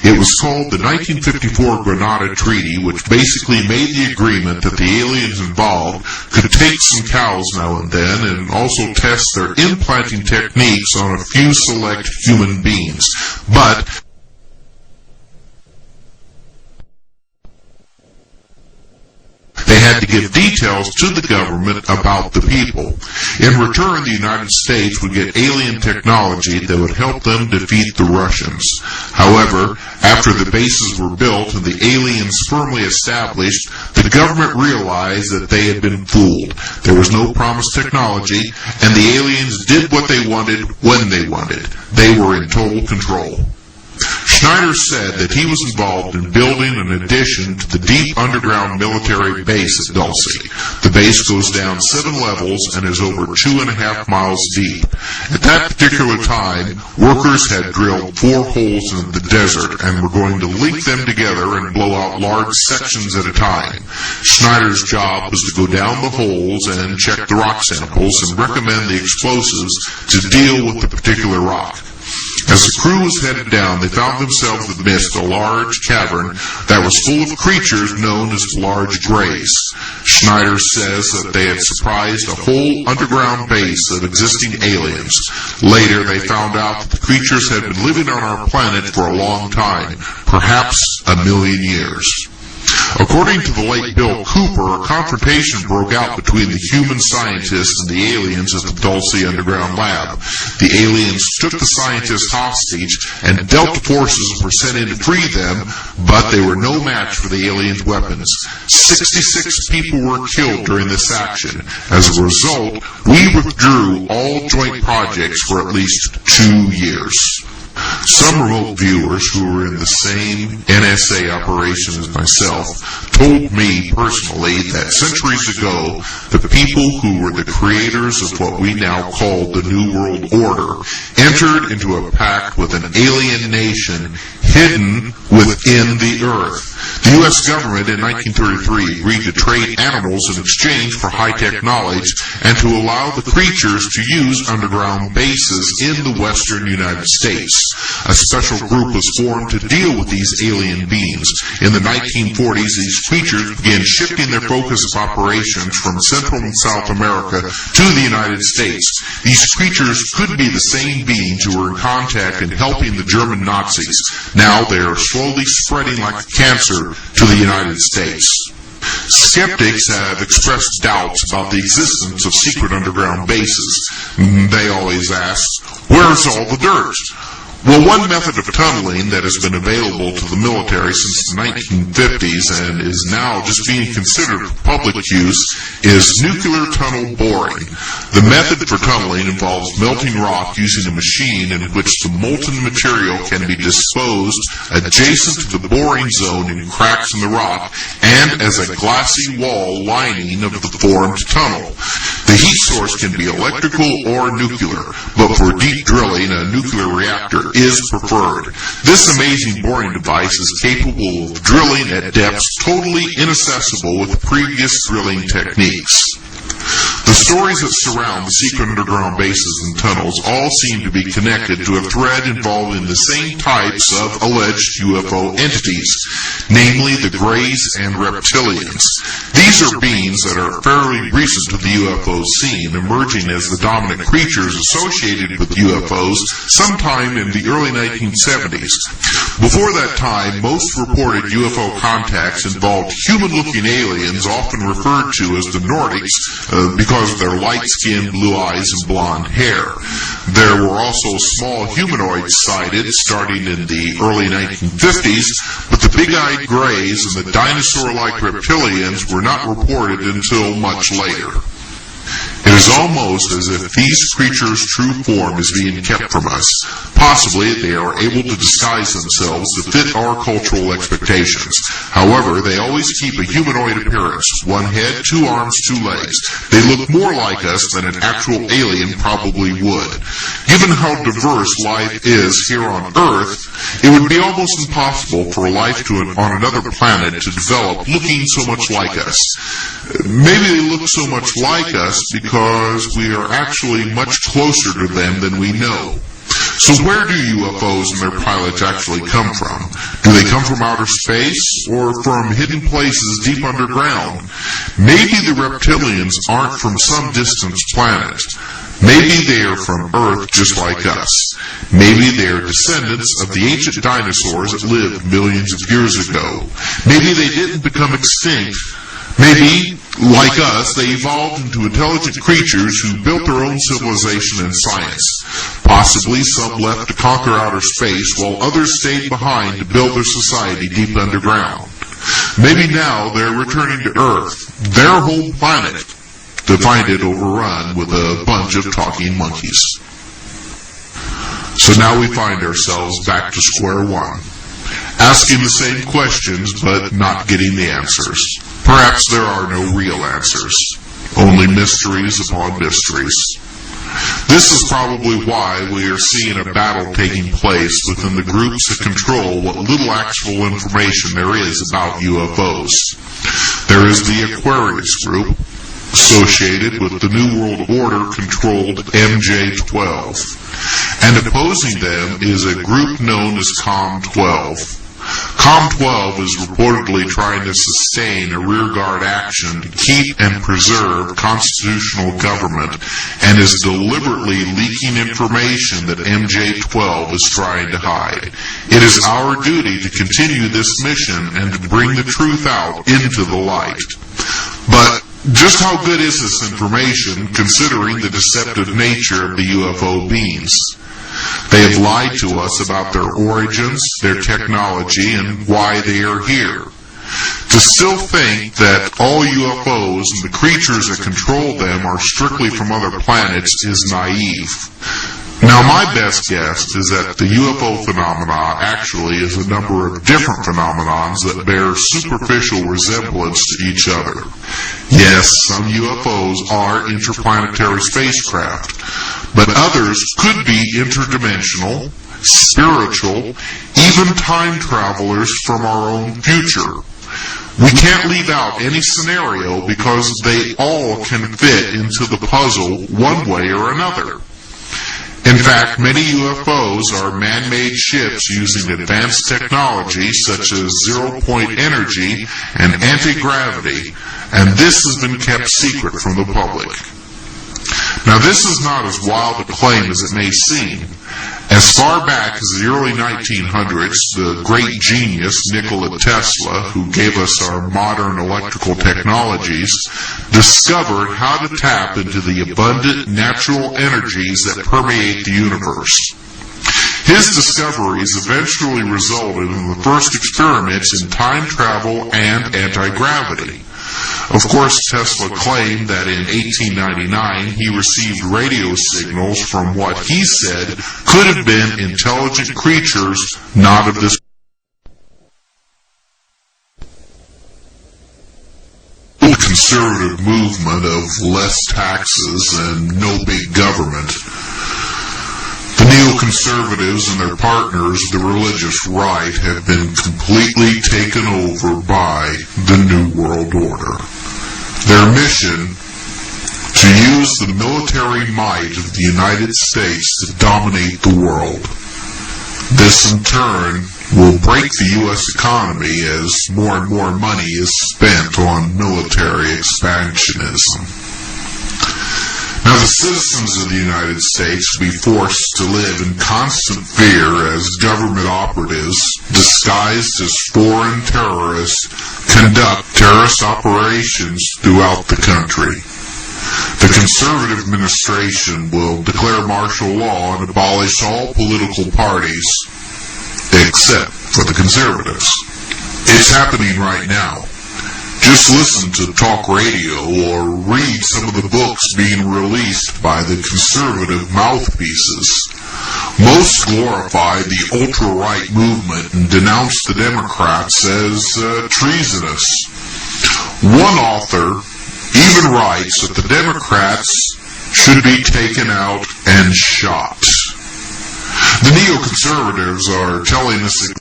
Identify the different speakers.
Speaker 1: It was called the 1954 Granada Treaty, which basically made the agreement that the aliens involved could take some cows now and then and also test their implanting techniques on a few select human beings. But they had to give details to the government about the people. In return, the United States would get alien technology that would help them defeat the Russians. However, after the bases were built and the aliens firmly established, the government realized that they had been fooled. There was no promised technology, and the aliens did what they wanted when they wanted. They were in total control. Schneider said that he was involved in building an addition to the deep underground military base at Dulce. The base goes down 7 levels and is over 2.5 miles deep. At that particular time, workers had drilled 4 holes in the desert and were going to link them together and blow out large sections at a time. Schneider's job was to go down the holes and check the rock samples and recommend the explosives to deal with the particular rock. As the crew was headed down, they found themselves amidst a large cavern that was full of creatures known as large grays. Schneider says that they had surprised a whole underground base of existing aliens. Later, they found out that the creatures had been living on our planet for a long time, perhaps 1 million years. According to the late Bill Cooper, a confrontation broke out between the human scientists and the aliens at the Dulce Underground Lab. The aliens took the scientists hostage, and Delta forces were sent in to free them, but they were no match for the aliens' weapons. 66 people were killed during this action. As a result, we withdrew all joint projects for at least 2 years. Some remote viewers who were in the same NSA operation as myself told me personally that centuries ago, the people who were the creators of what we now call the New World Order entered into a pact with an alien nation hidden within the Earth. The U.S. government in 1933 agreed to trade animals in exchange for high-tech knowledge and to allow the creatures to use underground bases in the western United States. A special group was formed to deal with these alien beings. In the 1940s, these creatures began shifting their focus of operations from Central and South America to the United States. These creatures could be the same beings who were in contact and helping the German Nazis. Now they are slowly spreading like cancer to the United States. Skeptics have expressed doubts about the existence of secret underground bases. They always ask, where's all the dirt? Well, one method of tunneling that has been available to the military since the 1950s and is now just being considered for public use is nuclear tunnel boring. The method for tunneling involves melting rock using a machine in which the molten material can be disposed adjacent to the boring zone in cracks in the rock and as a glassy wall lining of the formed tunnel. The heat source can be electrical or nuclear, but for deep drilling, a nuclear reactor is preferred. This amazing boring device is capable of drilling at depths totally inaccessible with previous drilling techniques. The stories that surround the secret underground bases and tunnels all seem to be connected to a thread involving the same types of alleged UFO entities, namely the Greys and reptilians. These are beings that are fairly recent to the UFO scene, emerging as the dominant creatures associated with UFOs sometime in the early 1970s. Before that time, most reported UFO contacts involved human-looking aliens, often referred to as the Nordics, because of their light-skinned, blue eyes and blonde hair. There were also small humanoids sighted starting in the early 1950s, but the big-eyed Greys and the dinosaur-like reptilians were not reported until much later. It is almost as if these creatures' true form is being kept from us. Possibly they are able to disguise themselves to fit our cultural expectations. However, they always keep a humanoid appearance. 1 head, 2 arms, 2 legs. They look more like us than an actual alien probably would. Given how diverse life is here on Earth, it would be almost impossible for life on another planet to develop looking so much like us. Maybe they look so much like us because we are actually much closer to them than we know. So where do UFOs and their pilots actually come from? Do they come from outer space or from hidden places deep underground? Maybe the reptilians aren't from some distant planet. Maybe they are from Earth just like us. Maybe they are descendants of the ancient dinosaurs that lived millions of years ago. Maybe they didn't become extinct. Maybe, like us, they evolved into intelligent creatures who built their own civilization and science. Possibly some left to conquer outer space while others stayed behind to build their society deep underground. Maybe now they're returning to Earth, their home planet, to find it overrun with a bunch of talking monkeys. So now we find ourselves back to square one, asking the same questions but not getting the answers. Perhaps there are no real answers, only mysteries upon mysteries. This is probably why we are seeing a battle taking place within the groups that control what little actual information there is about UFOs. There is the Aquarius group, associated with the New World Order-controlled MJ-12. And opposing them is a group known as COM-12. COM-12 is reportedly trying to sustain a rearguard action to keep and preserve constitutional government and is deliberately leaking information that MJ-12 is trying to hide. It is our duty to continue this mission and to bring the truth out into the light. But just how good is this information, considering the deceptive nature of the UFO beings? They have lied to us about their origins, their technology, and why they are here. To still think that all UFOs and the creatures that control them are strictly from other planets is naive. Now, my best guess is that the UFO phenomena actually is a number of different phenomenons that bear superficial resemblance to each other. Yes, some UFOs are interplanetary spacecraft, but others could be interdimensional, spiritual, even time travelers from our own future. We can't leave out any scenario because they all can fit into the puzzle one way or another. In fact, many UFOs are man-made ships using advanced technology such as zero-point energy and anti-gravity, and this has been kept secret from the public. Now, this is not as wild a claim as it may seem. As far back as the early 1900s, the great genius Nikola Tesla, who gave us our modern electrical technologies, discovered how to tap into the abundant natural energies that permeate the universe. His discoveries eventually resulted in the first experiments in time travel and anti-gravity. Of course, Tesla claimed that in 1899 he received radio signals from what he said could have been intelligent creatures not of this conservative movement of less taxes and no big government. The neoconservatives and their partners, the religious right, have been completely taken over by the New World Order. Their mission, to use the military might of the United States to dominate the world. This, in turn, will break the U.S. economy as more and more money is spent on military expansionism. Now, the citizens of the United States will be forced to live in constant fear as government operatives, disguised as foreign terrorists, conduct terrorist operations throughout the country. The conservative administration will declare martial law and abolish all political parties, except for the conservatives. It's happening right now. Just listen to talk radio or read some of the books being released by the conservative mouthpieces. Most glorify the ultra-right movement and denounce the Democrats as treasonous. One author even writes that the Democrats should be taken out and shot. The neoconservatives are telling us